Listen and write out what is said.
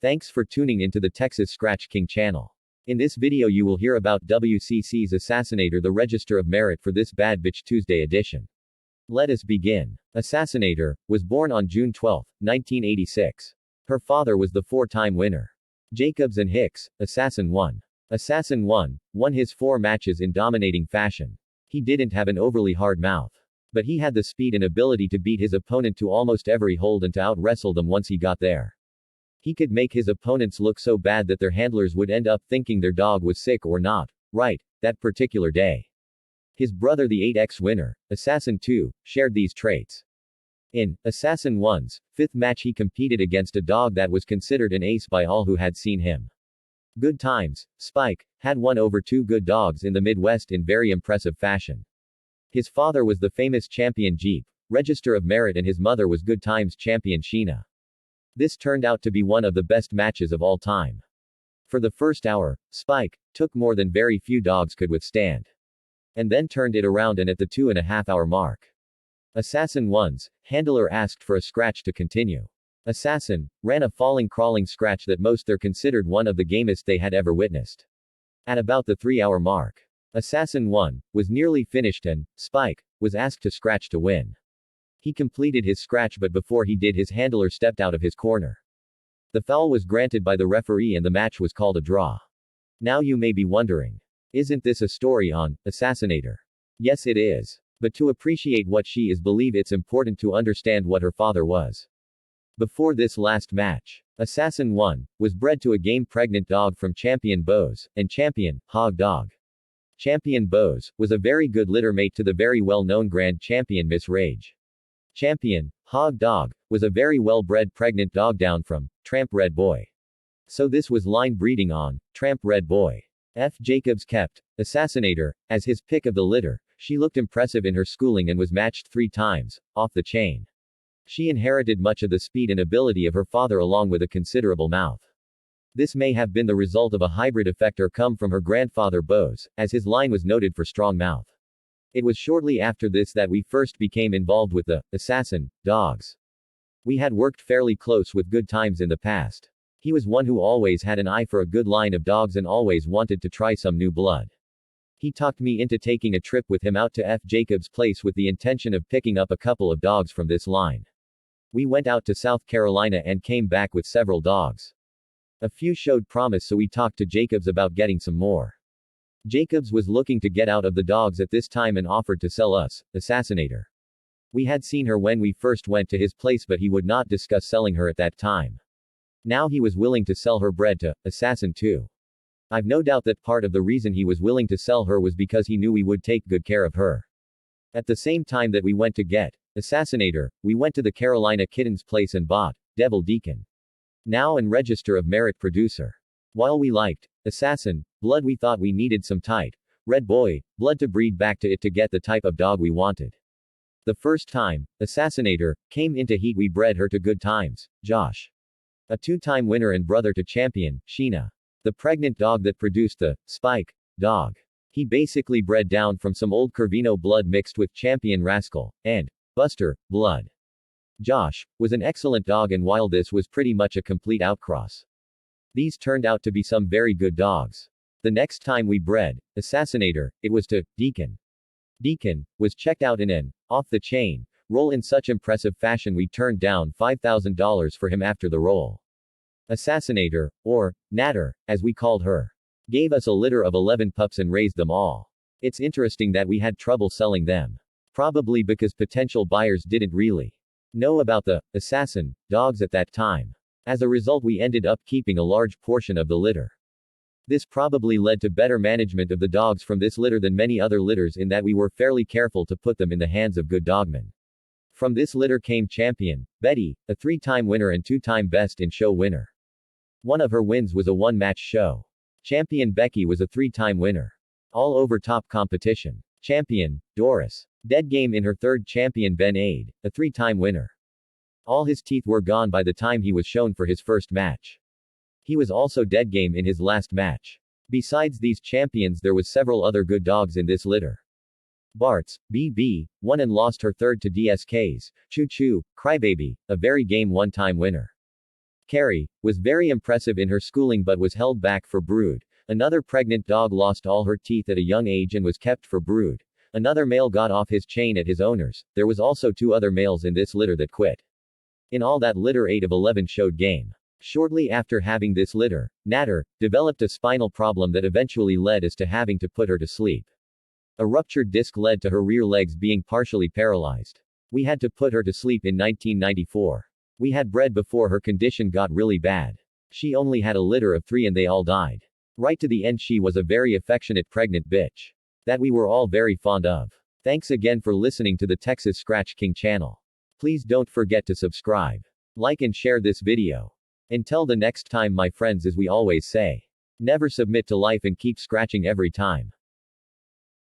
Thanks for tuning into the Texas Scratch King channel. In this video you will hear about WCC's Assassinator, the Register of Merit for this Bad Bitch Tuesday edition. Let us begin. Assassinator was born on June 12, 1986. Her father was the four-time winner. Jacobs and Hicks, Assassin 1. Assassin 1 won his 4 matches in dominating fashion. He didn't have an overly hard mouth. But he had the speed and ability to beat his opponent to almost every hold and to out-wrestle them once he got there. He could make his opponents look so bad that their handlers would end up thinking their dog was sick or not right that particular day. His brother, the 8x winner, Assassin 2, shared these traits. In Assassin 1's 5th match he competed against a dog that was considered an ace by all who had seen him. Good Times, Spike, had won over 2 good dogs in the Midwest in very impressive fashion. His father was the famous champion Jeep, Register of Merit, and his mother was Good Times champion Sheena. This turned out to be one of the best matches of all time. For the first hour, Spike took more than very few dogs could withstand. And then turned it around, and at the 2.5 hour mark, Assassin 1's handler asked for a scratch to continue. Assassin ran a falling crawling scratch that most there considered one of the gamest they had ever witnessed. At about the 3-hour mark, Assassin 1 was nearly finished and Spike was asked to scratch to win. He completed his scratch, but before he did, his handler stepped out of his corner. The foul was granted by the referee and the match was called a draw. Now you may be wondering, isn't this a story on Assassinator? Yes, it is. But to appreciate what she is, believe it's important to understand what her father was. Before this last match, Assassin 1 was bred to a game pregnant dog from Champion Bose and Champion Hog Dog. Champion Bose was a very good litter mate to the very well-known Grand Champion Miss Rage. Champion Hog Dog was a very well-bred pregnant dog down from Tramp Red Boy. So this was line breeding on Tramp Red Boy. F. Jacobs kept Assassinator as his pick of the litter. She looked impressive in her schooling and was matched 3 times, off the chain. She inherited much of the speed and ability of her father along with a considerable mouth. This may have been the result of a hybrid effect or come from her grandfather Bose, as his line was noted for strong mouth. It was shortly after this that we first became involved with the Assassin dogs. We had worked fairly close with Good Times in the past. He was one who always had an eye for a good line of dogs and always wanted to try some new blood. He talked me into taking a trip with him out to F. Jacobs' place with the intention of picking up a couple of dogs from this line. We went out to South Carolina and came back with several dogs. A few showed promise, so we talked to Jacobs about getting some more. Jacobs was looking to get out of the dogs at this time and offered to sell us Assassinator. We had seen her when we first went to his place, but he would not discuss selling her at that time. Now he was willing to sell her bred to Assassin 2. I've no doubt that part of the reason he was willing to sell her was because he knew we would take good care of her. At the same time that we went to get Assassinator, we went to the Carolina Kitten's place and bought Devil Deacon, now and Register of Merit producer. While we liked Assassin blood, we thought we needed some tight Red Boy blood to breed back to it to get the type of dog we wanted. The first time Assassinator came into heat, we bred her to Good Times Josh, a 2-time winner and brother to Champion Sheena, the pregnant dog that produced the Spike dog. He basically bred down from some old Corvino blood mixed with Champion Rascal and Buster blood. Josh was an excellent dog, and while this was pretty much a complete outcross, these turned out to be some very good dogs. The next time we bred Assassinator, it was to Deacon. Deacon was checked out in an off-the-chain roll in such impressive fashion we turned down $5,000 for him after the roll. Assassinator, or Natter, as we called her, gave us a litter of 11 pups and raised them all. It's interesting that we had trouble selling them. Probably because potential buyers didn't really know about the Assassin dogs at that time. As a result, we ended up keeping a large portion of the litter. This probably led to better management of the dogs from this litter than many other litters, in that we were fairly careful to put them in the hands of good dogmen. From this litter came Champion Betty, a 3-time winner and 2-time Best in Show winner. One of her wins was a 1-match show. Champion Becky was a 3-time winner. All over top competition. Champion Doris dead game in her 3rd. Champion Ben Aid, a 3-time winner. All his teeth were gone by the time he was shown for his first match. He was also dead game in his last match. Besides these champions, there was several other good dogs in this litter. Bart's BB won and lost her 3rd to DSK's Choo Choo Crybaby, a very game 1-time winner. Carrie was very impressive in her schooling but was held back for brood. Another pregnant dog lost all her teeth at a young age and was kept for brood. Another male got off his chain at his owners. There was also 2 other males in this litter that quit. In all, that litter 8 of 11 showed game. Shortly after having this litter, Natter developed a spinal problem that eventually led us to having to put her to sleep. A ruptured disc led to her rear legs being partially paralyzed. We had to put her to sleep in 1994. We had bred before her condition got really bad. She only had a litter of 3 and they all died. Right to the end, she was a very affectionate pregnant bitch that we were all very fond of. Thanks again for listening to the Texas Scratch King channel. Please don't forget to subscribe, like and share this video. Until the next time, my friends, as we always say, never submit to life and keep scratching every time.